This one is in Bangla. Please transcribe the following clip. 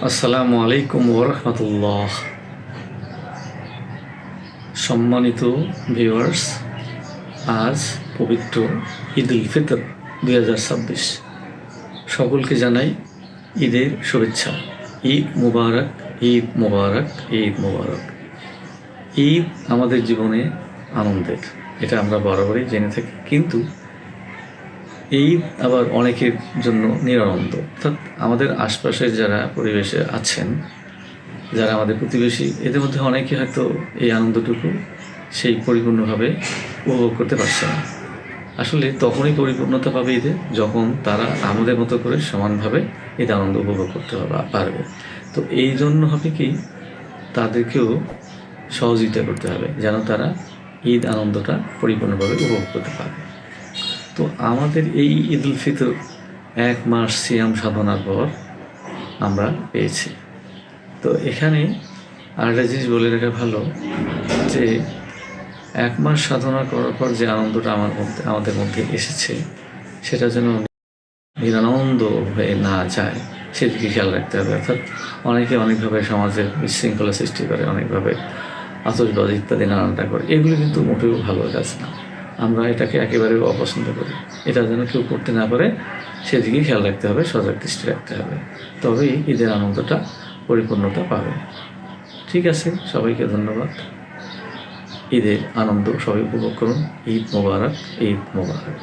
আসসালামু আলাইকুম ওরহমতুল্লাহ। সম্মানিত ভিউয়ার্স, আজ পবিত্র ঈদ উল ফিতর 2026। সকলকে জানাই ঈদের শুভেচ্ছা। ঈদ মুবারক, ঈদ মুবারক, ঈদ মুবারক। ঈদ আমাদের জীবনে আনন্দের, এটা আমরা বরাবরই জেনে থাকি, কিন্তু ঈদ আবার অনেকের জন্য নিরানন্দ। অর্থাৎ আমাদের আশপাশের যারা পরিবেশে আছেন, যারা আমাদের প্রতিবেশী, এদের মধ্যে অনেকে হয়তো এই আনন্দটুকু সেই পরিপূর্ণভাবে উপভোগ করতে পারছে না। আসলে তখনই পরিপূর্ণতা পাবে ঈদে, যখন তারা আমাদের মতো করে সমানভাবে ঈদ আনন্দ উপভোগ করতে পারবে। তো এই জন্য হবে কি, তাদেরকেও সহযোগিতা করতে হবে যেন তারা ঈদ আনন্দটা পরিপূর্ণভাবে উপভোগ করতে পারে। তো আমাদের এই ঈদ উল ফিতর 1 মাস সিয়াম সাধনার পর আমরা পেয়েছি। তো এখানে আরেকটা জিনিস বলে রাখা ভালো যে 1 মাস সাধনা করার পর যে আনন্দটা আমাদের মধ্যে এসেছে, সেটা যেন নিরানন্দ হয়ে না যায়, সেদিকে খেয়াল রাখতে হবে। অর্থাৎ অনেকে অনেকভাবে সমাজের বিশৃঙ্খলা সৃষ্টি করে, অনেকভাবে আতশবাজি ইত্যাদি নানানটা করে। এগুলো কিন্তু মোটেও ভালো কাজ না। আমরা এটাকে একেবারেই অপছন্দ করি। এটা যেন কেউ করতে না পারে, সেদিকে খেয়াল রাখতে হবে, সজাগ দৃষ্টি রাখতে হবে। তবেই ঈদের আনন্দটা পরিপূর্ণতা পাবে। ঠিক আছে, সবাইকে ধন্যবাদ। ঈদের আনন্দ সবাই উপভোগ করুন। ঈদ মোবারক, ঈদ মোবারক।